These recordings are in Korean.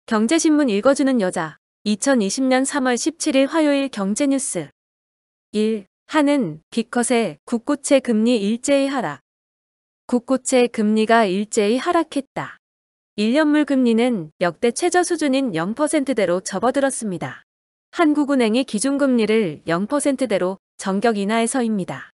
경제신문 읽어주는 여자 2020년 3월 17일 화요일 경제뉴스 1. 한은 기컷의 국고채 금리 일제히 하락. 국고채 금리가 일제히 하락했다. 1년물 금리는 역대 최저 수준인 0%대로 접어들었습니다. 한국은행이 기준금리를 0%대로 정격 인하해서입니다.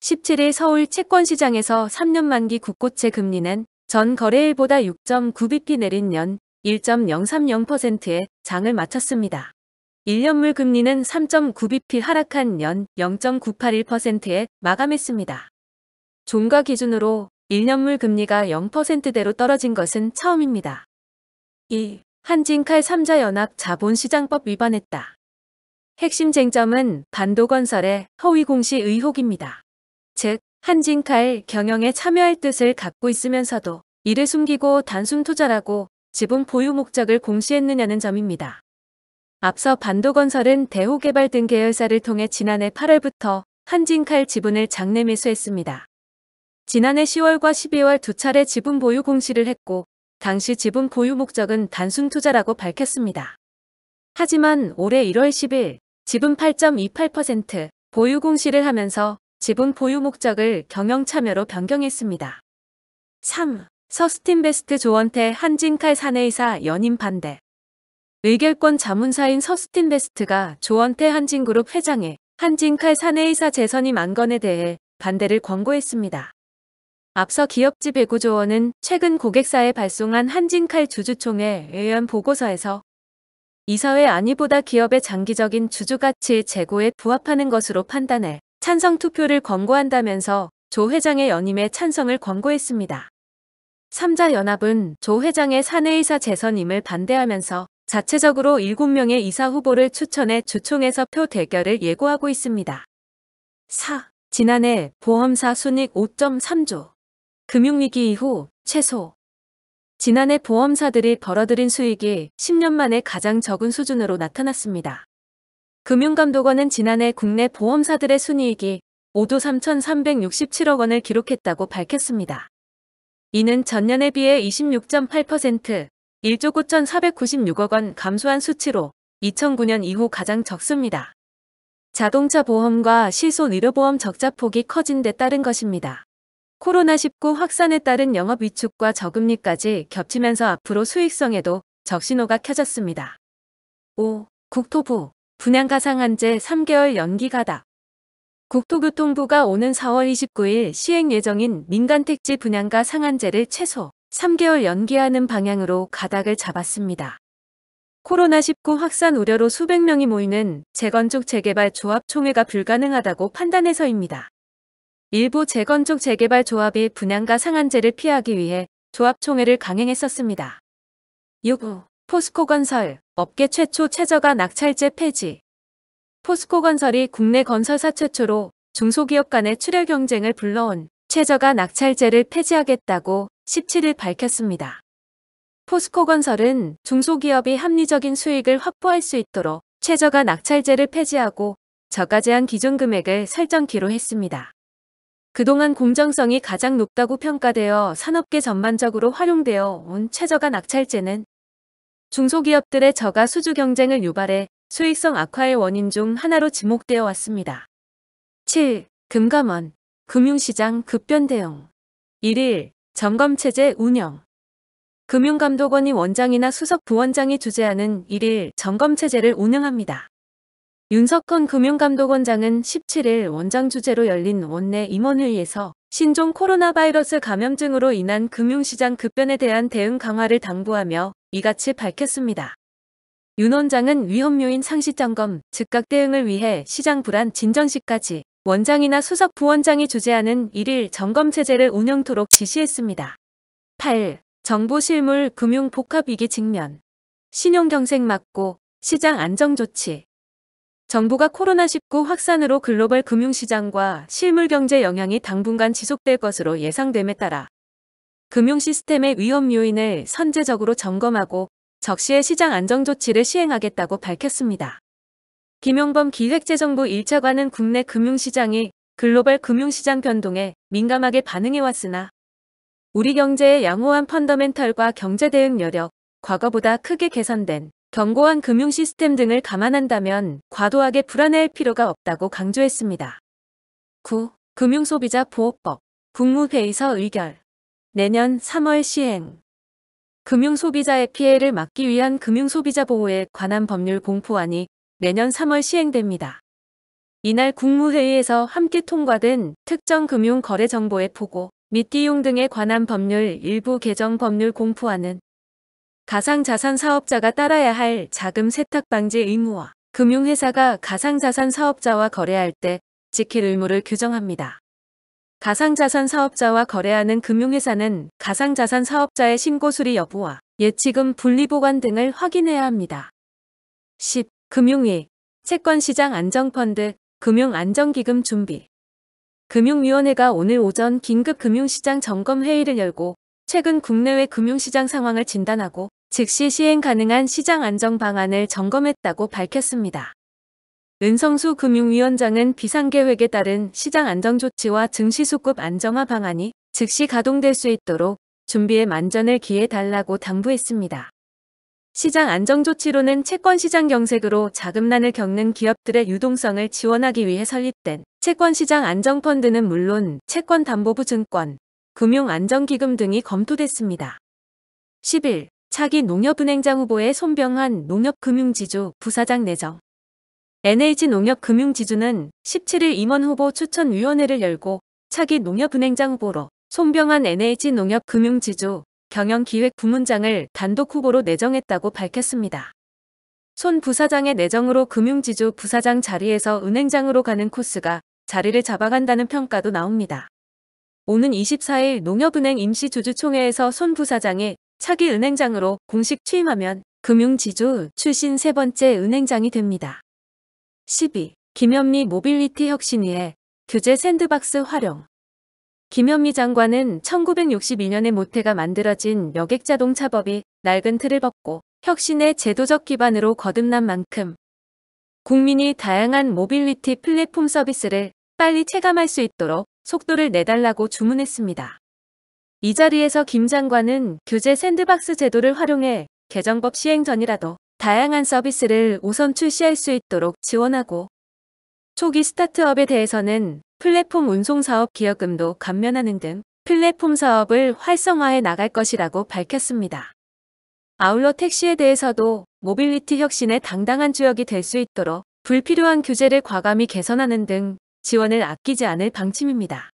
17일 서울 채권시장에서 3년 만기 국고채 금리는 전 거래일보다 6.9bp 내린 연 1.030%의 장을 마쳤습니다. 1년물 금리는 3.9bp 하락한 연 0.981%에 마감했습니다. 종가 기준으로 1년물 금리가 0%대로 떨어진 것은 처음입니다. 2. 한진칼 3자 연합 자본시장법 위반했다. 핵심 쟁점은 반도건설의 허위 공시 의혹입니다. 즉, 한진칼 경영에 참여할 뜻을 갖고 있으면서도 이를 숨기고 단순 투자라고 지분 보유 목적을 공시했느냐는 점입니다. 앞서 반도건설은 대호개발 등 계열사를 통해 지난해 8월부터 한진칼 지분을 장내 매수했습니다. 지난해 10월과 12월 두 차례 지분 보유 공시를 했고 당시 지분 보유 목적은 단순 투자라고 밝혔습니다. 하지만 올해 1월 10일 지분 8.28% 보유 공시를 하면서 지분 보유 목적을 경영 참여로 변경했습니다. 3. 서스틴베스트 조원태 한진칼 사내이사 연임 반대. 의결권 자문사인 서스틴베스트가 조원태 한진그룹 회장의 한진칼 사내이사 재선임 안건에 대해 반대를 권고했습니다. 앞서 기업지 배구조원은 최근 고객사에 발송한 한진칼 주주총회 의원 보고서에서 이사회 안위보다 기업의 장기적인 주주가치 제고에 부합하는 것으로 판단해 찬성 투표를 권고한다면서 조 회장의 연임에 찬성을 권고했습니다. 3자 연합은 조 회장의 사내이사 재선임을 반대하면서 자체적으로 7명의 이사 후보를 추천해 주총에서 표 대결을 예고하고 있습니다. 4. 지난해 보험사 순이익 5.3조. 금융위기 이후 최소. 지난해 보험사들이 벌어들인 수익이 10년 만에 가장 적은 수준으로 나타났습니다. 금융감독원은 지난해 국내 보험사들의 순이익이 5조 3,367억 원을 기록했다고 밝혔습니다. 이는 전년에 비해 26.8%, 1조 9,496억 원 감소한 수치로 2009년 이후 가장 적습니다. 자동차 보험과 실손 의료보험 적자폭이 커진 데 따른 것입니다. 코로나19 확산에 따른 영업 위축과 저금리까지 겹치면서 앞으로 수익성에도 적신호가 켜졌습니다. 5. 국토부 분양가 상한제 3개월 연기 가닥. 국토교통부가 오는 4월 29일 시행 예정인 민간택지 분양가 상한제를 최소 3개월 연기하는 방향으로 가닥을 잡았습니다. 코로나19 확산 우려로 수백 명이 모이는 재건축 재개발 조합 총회가 불가능하다고 판단해서입니다. 일부 재건축 재개발 조합이 분양가 상한제를 피하기 위해 조합 총회를 강행했었습니다. 6. 포스코건설 업계 최초 최저가 낙찰제 폐지. 포스코건설이 국내 건설사 최초로 중소기업 간의 출혈 경쟁을 불러온 최저가 낙찰제를 폐지하겠다고 17일 밝혔습니다. 포스코건설은 중소기업이 합리적인 수익을 확보할 수 있도록 최저가 낙찰제를 폐지하고 저가 제한 기준 금액을 설정키로 했습니다. 그동안 공정성이 가장 높다고 평가되어 산업계 전반적으로 활용되어 온 최저가 낙찰제는 중소기업들의 저가 수주 경쟁을 유발해 수익성 악화의 원인 중 하나로 지목되어 왔습니다. 7. 금감원 금융시장 급변 대응. 1일 점검체제 운영. 금융감독원이 원장이나 수석 부원장이 주재하는 1일 점검체제를 운영합니다. 윤석헌 금융감독원장은 17일 원장 주재로 열린 원내 임원회의에서 신종 코로나 바이러스 감염증으로 인한 금융시장 급변에 대한 대응 강화를 당부하며 이같이 밝혔습니다. 윤 원장은 위험 요인 상시 점검, 즉각 대응을 위해 시장 불안 진전 시까지 원장이나 수석 부원장이 주재하는 1일 점검체제를 운영토록 지시했습니다. 8. 정부 실물 금융 복합 위기 직면. 신용경색 막고 시장 안정 조치. 정부가 코로나19 확산으로 글로벌 금융시장과 실물 경제 영향이 당분간 지속될 것으로 예상됨에 따라 금융 시스템의 위험 요인을 선제적으로 점검하고 적시에 시장 안정 조치를 시행하겠다고 밝혔습니다. 김용범 기획재정부 1차관은 국내 금융시장이 글로벌 금융시장 변동에 민감하게 반응해왔으나 우리 경제의 양호한 펀더멘털과 경제 대응 여력, 과거보다 크게 개선된 견고한 금융 시스템 등을 감안한다면 과도하게 불안해할 필요가 없다고 강조했습니다. 9. 금융소비자보호법 국무회의서 의결 내년 3월 시행 금융소비자의 피해를 막기 위한 금융소비자보호에 관한 법률 공포안이 내년 3월 시행됩니다. 이날 국무회의에서 함께 통과된 특정 금융거래정보의 보고 및 이용 등에 관한 법률 일부 개정 법률 공포안은 가상자산 사업자가 따라야 할 자금 세탁 방지 의무와 금융회사가 가상자산 사업자와 거래할 때 지킬 의무를 규정합니다. 가상자산 사업자와 거래하는 금융회사는 가상자산 사업자의 신고 수리 여부와 예치금 분리보관 등을 확인해야 합니다. 10. 금융위, 채권시장 안정펀드, 금융안정기금 준비. 금융위원회가 오늘 오전 긴급 금융시장 점검회의를 열고 최근 국내외 금융시장 상황을 진단하고 즉시 시행 가능한 시장 안정 방안을 점검했다고 밝혔습니다. 은성수 금융위원장은 비상계획에 따른 시장 안정조치와 증시수급 안정화 방안이 즉시 가동될 수 있도록 준비에 만전을 기해달라고 당부했습니다. 시장 안정조치로는 채권시장 경색으로 자금난을 겪는 기업들의 유동성을 지원하기 위해 설립된 채권시장 안정펀드는 물론 채권담보부 증권, 금융안정기금 등이 검토됐습니다. 10일 차기 농협은행장 후보의 손병환 농협금융지주 부사장 내정. NH농협금융지주는 17일 임원 후보 추천위원회를 열고 차기 농협은행장 후보로 손병환 NH농협금융지주 경영기획부문장을 단독 후보로 내정했다고 밝혔습니다. 손 부사장의 내정으로 금융지주 부사장 자리에서 은행장으로 가는 코스가 자리를 잡아간다는 평가도 나옵니다. 오는 24일 농협은행 임시주주총회에서 손 부사장이 차기 은행장으로 공식 취임하면 금융지주 출신 세 번째 은행장이 됩니다. 12. 김현미 모빌리티 혁신위에 규제 샌드박스 활용. 김현미 장관은 1962년에 모태가 만들어진 여객자동차법이 낡은 틀을 벗고 혁신의 제도적 기반으로 거듭난 만큼 국민이 다양한 모빌리티 플랫폼 서비스를 빨리 체감할 수 있도록 속도를 내달라고 주문했습니다. 이 자리에서 김 장관은 규제 샌드박스 제도를 활용해 개정법 시행 전이라도 다양한 서비스를 우선 출시할 수 있도록 지원하고 초기 스타트업에 대해서는 플랫폼 운송사업 기여금도 감면하는 등 플랫폼 사업을 활성화해 나갈 것이라고 밝혔습니다. 아울러 택시에 대해서도 모빌리티 혁신의 당당한 주역이 될 수 있도록 불필요한 규제를 과감히 개선하는 등 지원을 아끼지 않을 방침입니다.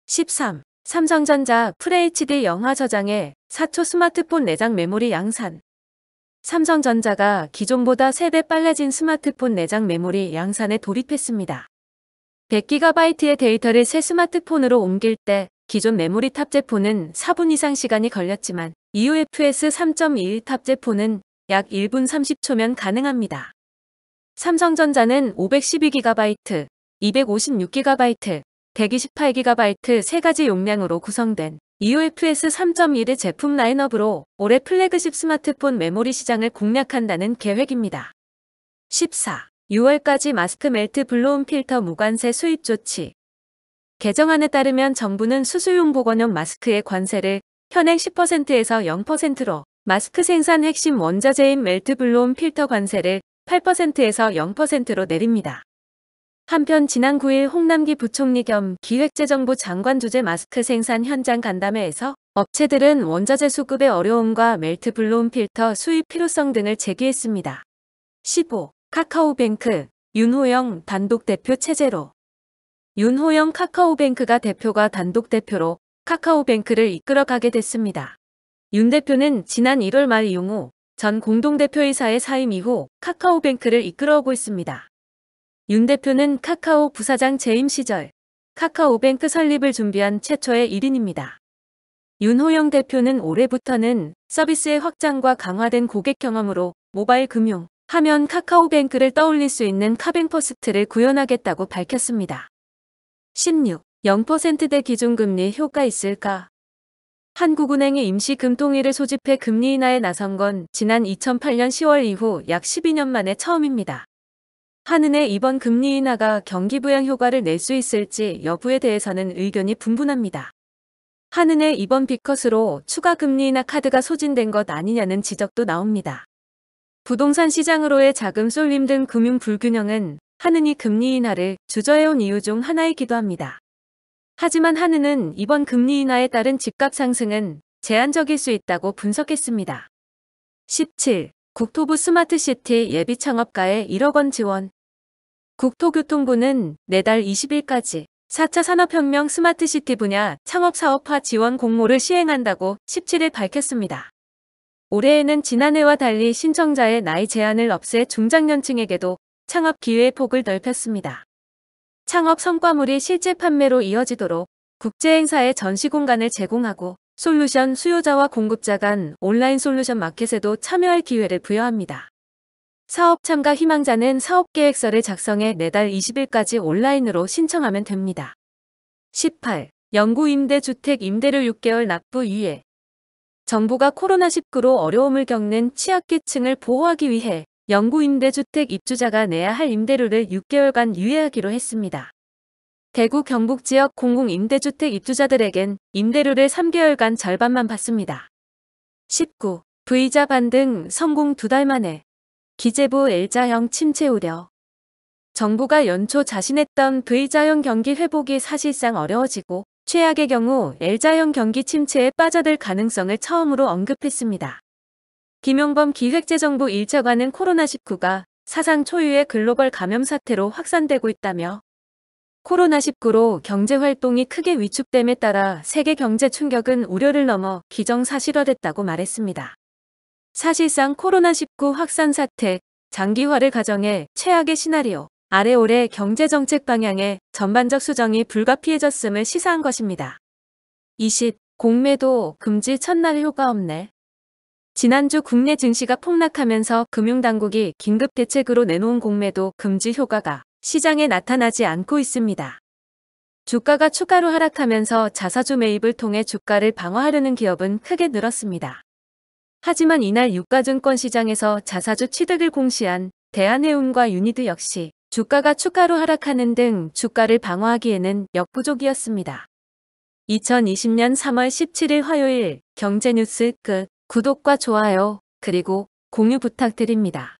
13. 삼성전자 FHD 영화 저장에 4초 스마트폰 내장 메모리 양산. 삼성전자가 기존보다 3배 빨라진 스마트폰 내장 메모리 양산에 돌입했습니다. 100GB의 데이터를 새 스마트폰으로 옮길 때 기존 메모리 탑재폰은 4분 이상 시간이 걸렸지만 UFS 3.21 탑재폰은 약 1분 30초면 가능합니다. 삼성전자는 512GB, 256GB, 128GB 세 가지 용량으로 구성된 UFS 3.1의 제품 라인업으로 올해 플래그십 스마트폰 메모리 시장을 공략한다는 계획입니다. 14. 6월까지 마스크 멜트 블로움 필터 무관세 수입 조치. 개정안에 따르면 정부는 수수용 보건용 마스크의 관세를 현행 10%에서 0%로 마스크 생산 핵심 원자재인 멜트 블로움 필터 관세를 8%에서 0%로 내립니다. 한편 지난 9일 홍남기 부총리 겸 기획재정부 장관 주재 마스크 생산 현장 간담회에서 업체들은 원자재 수급의 어려움과 멜트 블로움 필터 수입 필요성 등을 제기했습니다. 15. 카카오뱅크, 윤호영 단독 대표 체제로. 윤호영 카카오뱅크가 대표가 단독 대표로 카카오뱅크를 이끌어가게 됐습니다. 윤 대표는 지난 1월 말 이용호 전 공동대표이사의 사임 이후 카카오뱅크를 이끌어오고 있습니다. 윤 대표는 카카오 부사장 재임 시절 카카오뱅크 설립을 준비한 최초의 1인입니다. 윤호영 대표는 올해부터는 서비스의 확장과 강화된 고객 경험으로 모바일 금융 하면 카카오뱅크를 떠올릴 수 있는 카뱅퍼스트를 구현하겠다고 밝혔습니다. 16. 0%대 기준금리 효과 있을까? 한국은행이 임시 금통위를 소집해 금리 인하에 나선 건 지난 2008년 10월 이후 약 12년 만에 처음입니다. 한은의 이번 금리 인하가 경기 부양 효과를 낼 수 있을지 여부에 대해서는 의견이 분분합니다. 한은의 이번 빅컷으로 추가 금리 인하 카드가 소진된 것 아니냐는 지적도 나옵니다. 부동산 시장으로의 자금 쏠림 등 금융 불균형은 한은이 금리 인하를 주저해온 이유 중 하나이기도 합니다. 하지만 한은은 이번 금리 인하에 따른 집값 상승은 제한적일 수 있다고 분석했습니다. 17. 국토부 스마트시티 예비 창업가에 1억 원 지원. 국토교통부는 내달 20일까지 4차 산업혁명 스마트시티 분야 창업사업화 지원 공모를 시행한다고 17일 밝혔습니다. 올해에는 지난해와 달리 신청자의 나이 제한을 없애 중장년층에게도 창업 기회의 폭을 넓혔습니다. 창업 성과물이 실제 판매로 이어지도록 국제행사에 전시 공간을 제공하고 솔루션 수요자와 공급자 간 온라인 솔루션 마켓에도 참여할 기회를 부여합니다. 사업 참가 희망자는 사업계획서를 작성해 내달 20일까지 온라인으로 신청하면 됩니다. 18. 영구임대주택 임대료 6개월 납부 유예. 정부가 코로나19로 어려움을 겪는 취약계층을 보호하기 위해 영구임대주택 입주자가 내야 할 임대료를 6개월간 유예하기로 했습니다. 대구 경북 지역 공공임대주택 입주자들에겐 임대료를 3개월간 절반만 받습니다. 19. V자 반등 성공 2달 만에. 기재부 L자형 침체 우려. 정부가 연초 자신했던 V자형 경기 회복이 사실상 어려워지고 최악의 경우 L자형 경기 침체에 빠져들 가능성을 처음으로 언급했습니다. 김용범 기획재정부 1차관은 코로나19가 사상 초유의 글로벌 감염 사태로 확산되고 있다며 코로나19로 경제활동이 크게 위축됨에 따라 세계 경제 충격은 우려를 넘어 기정사실화됐다고 말했습니다. 사실상 코로나19 확산 사태, 장기화를 가정해 최악의 시나리오 아래 올해 경제정책 방향의 전반적 수정이 불가피해졌음을 시사한 것입니다. 20. 공매도 금지 첫날 효과 없네. 지난주 국내 증시가 폭락하면서 금융당국이 긴급 대책으로 내놓은 공매도 금지 효과가 시장에 나타나지 않고 있습니다. 주가가 추가로 하락하면서 자사주 매입을 통해 주가를 방어하려는 기업은 크게 늘었습니다. 하지만 이날 유가증권 시장에서 자사주 취득을 공시한 대한해운과 유니드 역시 주가가 추가로 하락하는 등 주가를 방어하기에는 역부족이었습니다. 2020년 3월 17일 화요일 경제뉴스 끝. 구독과 좋아요, 그리고 공유 부탁드립니다.